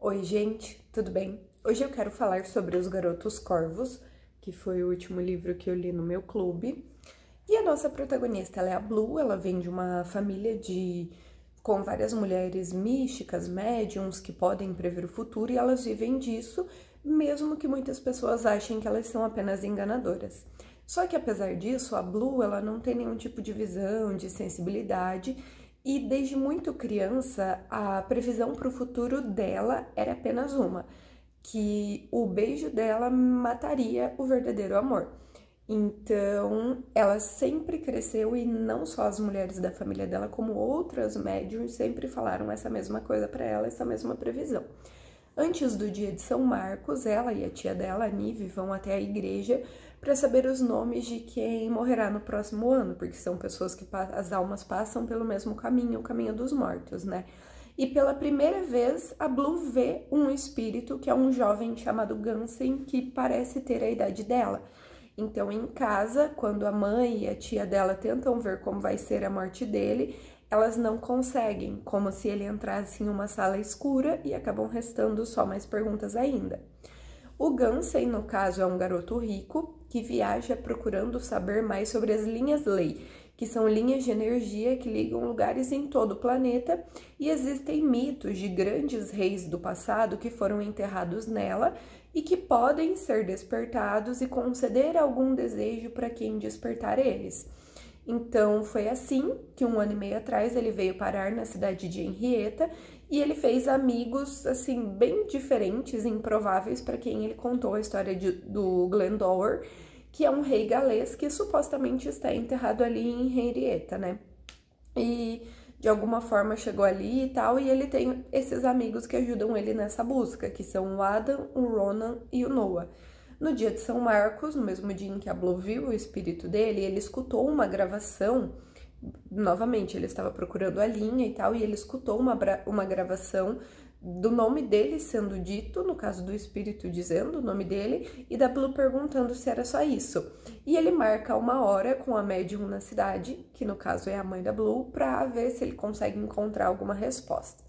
Oi, gente, tudo bem? Hoje eu quero falar sobre Os Garotos Corvos, que foi o último livro que eu li no meu clube. E a nossa protagonista, ela é a Blue, ela vem de uma família com várias mulheres místicas, médiums, que podem prever o futuro, e elas vivem disso, mesmo que muitas pessoas achem que elas são apenas enganadoras. Só que apesar disso, a Blue, ela não tem nenhum tipo de visão, de sensibilidade, e desde muito criança, a previsão para o futuro dela era apenas uma, que o beijo dela mataria o verdadeiro amor. Então, ela sempre cresceu e não só as mulheres da família dela, como outras médiums sempre falaram essa mesma coisa para ela, essa mesma previsão. Antes do dia de São Marcos, ela e a tia dela, a Nive, vão até a igreja para saber os nomes de quem morrerá no próximo ano, porque são pessoas que as almas passam pelo mesmo caminho, o caminho dos mortos, né? E pela primeira vez, a Blue vê um espírito que é um jovem chamado Gansen, que parece ter a idade dela. Então, em casa, quando a mãe e a tia dela tentam ver como vai ser a morte dele, elas não conseguem, como se ele entrasse em uma sala escura e acabam restando só mais perguntas ainda. O Gansen, no caso, é um garoto rico que viaja procurando saber mais sobre as linhas Lei, que são linhas de energia que ligam lugares em todo o planeta, e existem mitos de grandes reis do passado que foram enterrados nela e que podem ser despertados e conceder algum desejo para quem despertar eles. Então, foi assim que 1 ano e meio atrás ele veio parar na cidade de Henrietta e ele fez amigos, assim, bem diferentes e improváveis para quem ele contou a história do Glendower, que é um rei galês que supostamente está enterrado ali em Henrietta, né? E de alguma forma chegou ali e tal, e ele tem esses amigos que ajudam ele nessa busca, que são o Adam, o Ronan e o Noah. No dia de São Marcos, no mesmo dia em que a Blue viu o espírito dele, ele escutou uma gravação, novamente, ele estava procurando a linha e tal, e ele escutou uma gravação do nome dele sendo dito, no caso do espírito dizendo o nome dele, e da Blue perguntando se era só isso. E ele marca uma hora com a médium na cidade, que no caso é a mãe da Blue, pra ver se ele consegue encontrar alguma resposta.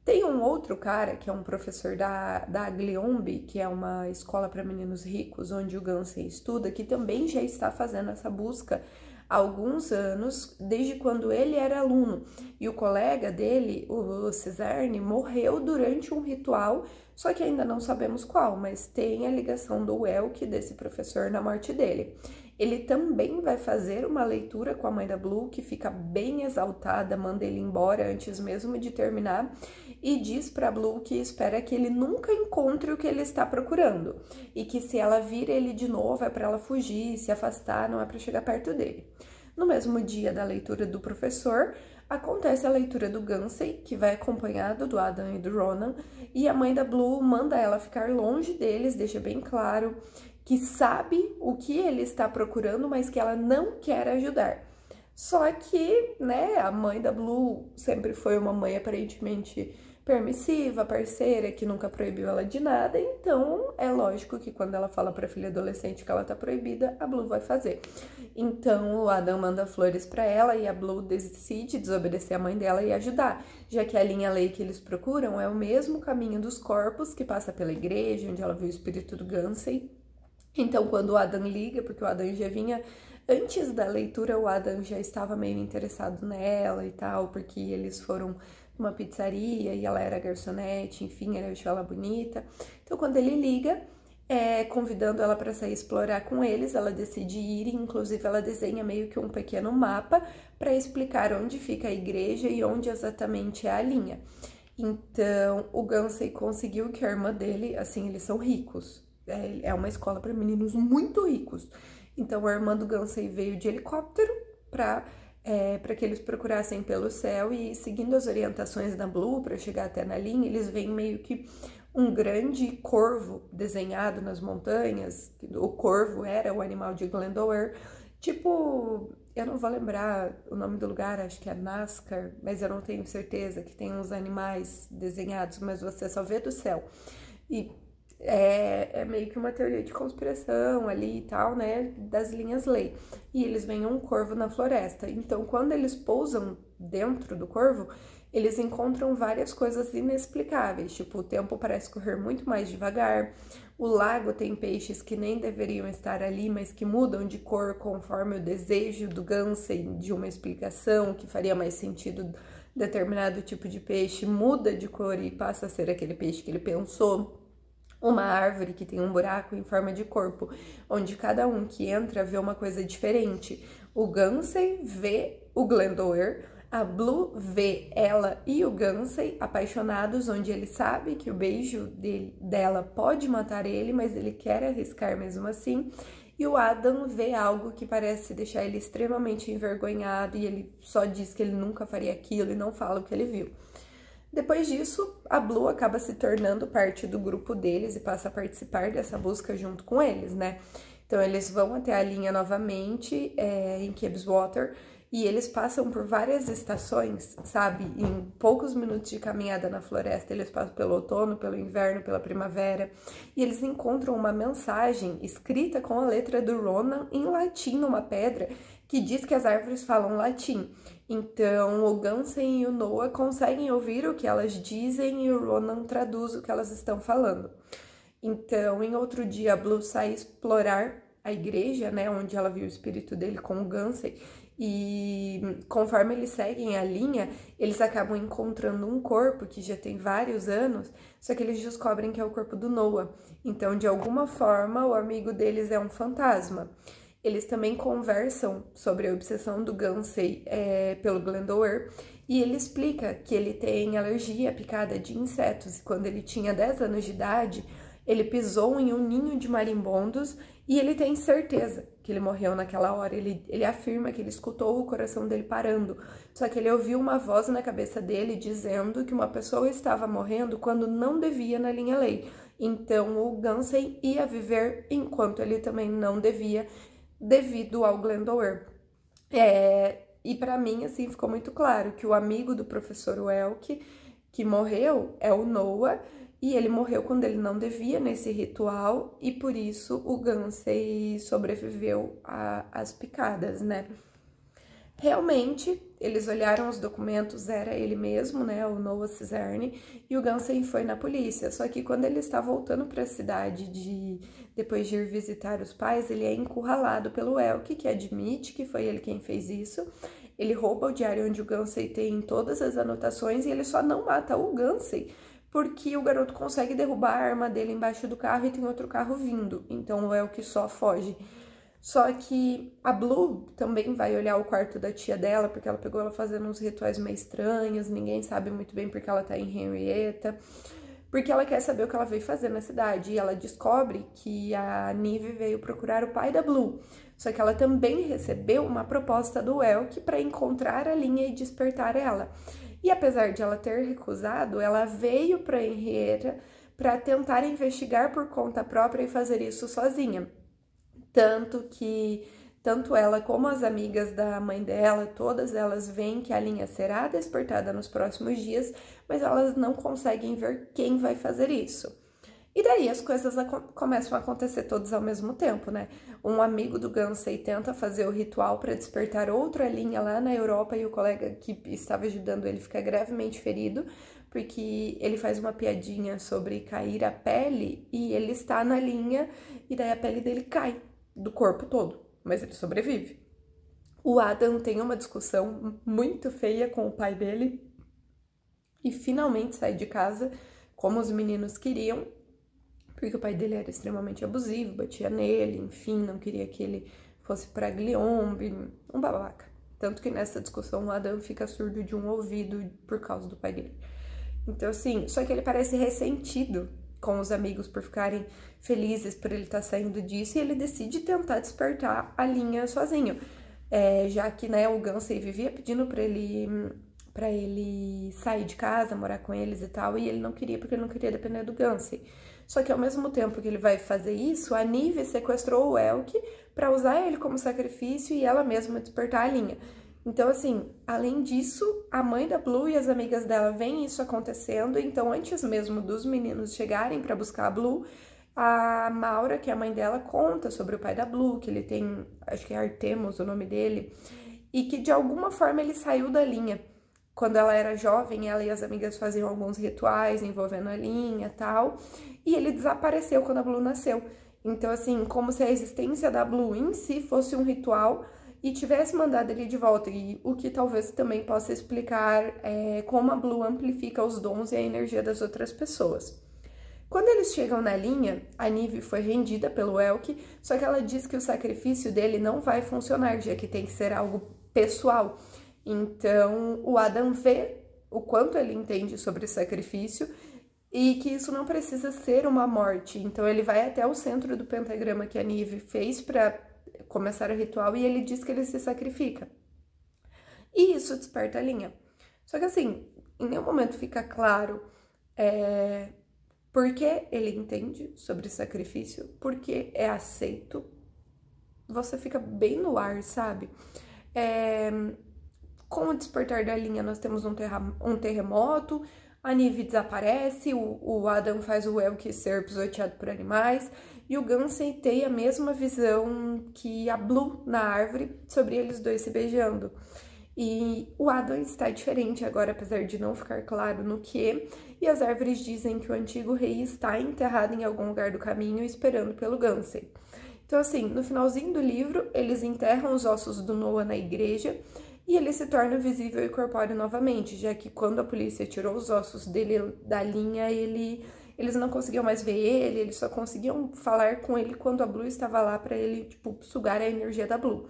Tem um outro cara, que é um professor da Agliombe, que é uma escola para meninos ricos, onde o Gansen estuda, que também já está fazendo essa busca há alguns anos, desde quando ele era aluno. E o colega dele, o Cesarne, morreu durante um ritual, só que ainda não sabemos qual, mas tem a ligação do Welk, desse professor, na morte dele. Ele também vai fazer uma leitura com a mãe da Blue, que fica bem exaltada, manda ele embora antes mesmo de terminar, e diz pra Blue que espera que ele nunca encontre o que ele está procurando, e que se ela vir ele de novo é pra ela fugir, se afastar, não é pra chegar perto dele. No mesmo dia da leitura do professor, acontece a leitura do Gansen, que vai acompanhado do Adam e do Ronan, e a mãe da Blue manda ela ficar longe deles, deixa bem claro que sabe o que ele está procurando, mas que ela não quer ajudar. Só que, né, a mãe da Blue sempre foi uma mãe aparentemente permissiva, parceira, que nunca proibiu ela de nada, então é lógico que quando ela fala pra filha adolescente que ela tá proibida, a Blue vai fazer. Então o Adam manda flores pra ela e a Blue decide desobedecer a mãe dela e ajudar, já que a linha Lei que eles procuram é o mesmo caminho dos corpos, que passa pela igreja, onde ela viu o espírito do Gansen. Então, quando o Adam liga, porque o Adam já vinha, antes da leitura, o Adam já estava meio interessado nela e tal, porque eles foram numa pizzaria e ela era garçonete, enfim, ele achou ela bonita. Então, quando ele liga, convidando ela para sair explorar com eles, ela decide ir, e inclusive ela desenha meio que um pequeno mapa para explicar onde fica a igreja e onde exatamente é a linha. Então, o Gansen conseguiu que a irmã dele, assim, eles são ricos. É uma escola para meninos muito ricos. Então, a irmã do Gansen veio de helicóptero para que eles procurassem pelo céu, e seguindo as orientações da Blue para chegar até na linha, eles veem meio que um grande corvo desenhado nas montanhas. O corvo era o animal de Glendower, tipo, eu não vou lembrar o nome do lugar, acho que é NASCAR, mas eu não tenho certeza, que tem uns animais desenhados, mas você só vê do céu. E é meio que uma teoria de conspiração ali e tal, né, das linhas Lei. E eles veem um corvo na floresta. Então, quando eles pousam dentro do corvo, eles encontram várias coisas inexplicáveis, tipo, o tempo parece correr muito mais devagar, o lago tem peixes que nem deveriam estar ali, mas que mudam de cor conforme o desejo do Gansey de uma explicação que faria mais sentido. Determinado tipo de peixe muda de cor e passa a ser aquele peixe que ele pensou. Uma árvore que tem um buraco em forma de corpo, onde cada um que entra vê uma coisa diferente. O Gansey vê o Glendower, a Blue vê ela e o Gansey apaixonados, onde ele sabe que o beijo dela pode matar ele, mas ele quer arriscar mesmo assim. E o Adam vê algo que parece deixar ele extremamente envergonhado e ele só diz que ele nunca faria aquilo e não fala o que ele viu. Depois disso, a Blue acaba se tornando parte do grupo deles e passa a participar dessa busca junto com eles, né? Então, eles vão até a linha novamente, em Cabswater, e eles passam por várias estações, sabe? Em poucos minutos de caminhada na floresta, eles passam pelo outono, pelo inverno, pela primavera, e eles encontram uma mensagem escrita com a letra do Ronan em latim numa pedra, que diz que as árvores falam latim. Então, o Gansey e o Noah conseguem ouvir o que elas dizem e o Ronan traduz o que elas estão falando. Então, em outro dia, a Blue sai explorar a igreja, né, onde ela viu o espírito dele com o Gansey, e conforme eles seguem a linha, eles acabam encontrando um corpo que já tem vários anos, só que eles descobrem que é o corpo do Noah. Então, de alguma forma, o amigo deles é um fantasma. Eles também conversam sobre a obsessão do Gansey pelo Glendower, e ele explica que ele tem alergia à picada de insetos, e quando ele tinha 10 anos de idade, ele pisou em um ninho de marimbondos, e ele tem certeza que ele morreu naquela hora. Ele afirma que ele escutou o coração dele parando, só que ele ouviu uma voz na cabeça dele dizendo que uma pessoa estava morrendo quando não devia na linha lei. Então o Gansey ia viver enquanto ele também não devia, devido ao Glendower. E para mim, assim, ficou muito claro que o amigo do professor Welk que morreu é o Noah, e ele morreu quando ele não devia nesse ritual, e por isso o Gansey sobreviveu às picadas, né? Realmente, eles olharam os documentos, era ele mesmo, né, o Noah Cizerne, e o Gansey foi na polícia. Só que quando ele está voltando para a cidade, depois de ir visitar os pais, ele é encurralado pelo Welk, que admite que foi ele quem fez isso. Ele rouba o diário onde o Gansey tem todas as anotações, e ele só não mata o Gansey porque o garoto consegue derrubar a arma dele embaixo do carro e tem outro carro vindo. Então o Welk só foge. Só que a Blue também vai olhar o quarto da tia dela, porque ela pegou ela fazendo uns rituais meio estranhos, ninguém sabe muito bem porque ela tá em Henrietta, porque ela quer saber o que ela veio fazer na cidade, e ela descobre que a Nive veio procurar o pai da Blue, só que ela também recebeu uma proposta do Welk para encontrar a linha e despertar ela. E apesar de ela ter recusado, ela veio para Henrietta para tentar investigar por conta própria e fazer isso sozinha. Tanto ela como as amigas da mãe dela, todas elas veem que a linha será despertada nos próximos dias, mas elas não conseguem ver quem vai fazer isso. E daí as coisas começam a acontecer todas ao mesmo tempo, né? Um amigo do Gansey tenta fazer o ritual para despertar outra linha lá na Europa, e o colega que estava ajudando ele fica gravemente ferido, porque ele faz uma piadinha sobre cair a pele e ele está na linha, e daí a pele dele cai do corpo todo, mas ele sobrevive. O Adam tem uma discussão muito feia com o pai dele e finalmente sai de casa como os meninos queriam, porque o pai dele era extremamente abusivo, batia nele, enfim, não queria que ele fosse pra Gliombe, um babaca. Tanto que nessa discussão o Adam fica surdo de um ouvido por causa do pai dele. Então, assim, só que ele parece ressentido com os amigos por ficarem felizes por ele estar saindo disso, e ele decide tentar despertar a linha sozinho. Já que, né, o Gansey vivia pedindo pra ele sair de casa, morar com eles e tal, e ele não queria porque ele não queria depender do Gansey. Só que ao mesmo tempo que ele vai fazer isso, a Nive sequestrou o Welk para usar ele como sacrifício e ela mesma despertar a linha. Então, assim, além disso, a mãe da Blue e as amigas dela veem isso acontecendo, então antes mesmo dos meninos chegarem para buscar a Blue, a Maura, que é a mãe dela, conta sobre o pai da Blue, que ele tem, acho que é Artemus o nome dele, e que de alguma forma ele saiu da linha. quando ela era jovem, ela e as amigas faziam alguns rituais envolvendo a linha e tal, e ele desapareceu quando a Blue nasceu. Então, assim, como se a existência da Blue em si fosse um ritual e tivesse mandado ele de volta, e o que talvez também possa explicar como a Blue amplifica os dons e a energia das outras pessoas. Quando eles chegam na linha, a Nive foi rendida pelo Elk, só que ela diz que o sacrifício dele não vai funcionar, já que tem que ser algo pessoal. Então, o Adam vê o quanto ele entende sobre sacrifício e que isso não precisa ser uma morte. Então, ele vai até o centro do pentagrama que a Nive fez para começar o ritual e ele diz que ele se sacrifica. E isso desperta a linha. Só que assim, em nenhum momento fica claro por que ele entende sobre sacrifício, porque é aceito. Você fica bem no ar, sabe? Com o despertar da linha, nós temos um terremoto, a Nive desaparece, o Adam faz o Elk ser pisoteado por animais, e o Gansey tem a mesma visão que a Blue na árvore, sobre eles dois se beijando. E o Adam está diferente agora, apesar de não ficar claro no que, e as árvores dizem que o antigo rei está enterrado em algum lugar do caminho, esperando pelo Gansey. Então, assim, no finalzinho do livro, eles enterram os ossos do Noah na igreja, e ele se torna visível e corpóreo novamente, já que quando a polícia tirou os ossos dele da linha, eles não conseguiam mais ver ele, eles só conseguiam falar com ele quando a Blue estava lá para ele, tipo, sugar a energia da Blue.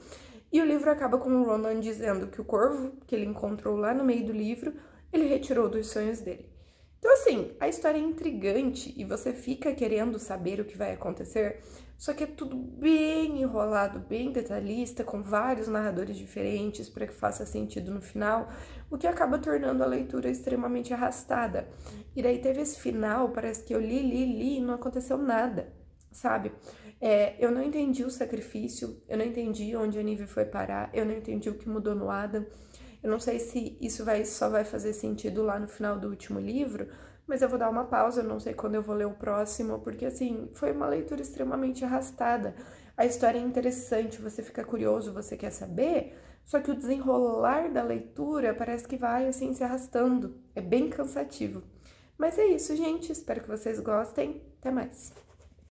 E o livro acaba com o Ronan dizendo que o corvo que ele encontrou lá no meio do livro, ele retirou dos sonhos dele. Então, assim, a história é intrigante e você fica querendo saber o que vai acontecer, só que é tudo bem enrolado, bem detalhista, com vários narradores diferentes para que faça sentido no final, o que acaba tornando a leitura extremamente arrastada. E daí teve esse final, parece que eu li e não aconteceu nada, sabe? Eu não entendi o sacrifício, eu não entendi onde a Nive foi parar, eu não entendi o que mudou no Adam. Eu não sei se isso só vai fazer sentido lá no final do último livro, mas eu vou dar uma pausa, eu não sei quando eu vou ler o próximo, porque assim, foi uma leitura extremamente arrastada. A história é interessante, você fica curioso, você quer saber, só que o desenrolar da leitura parece que vai assim se arrastando, é bem cansativo. Mas é isso, gente, espero que vocês gostem, até mais!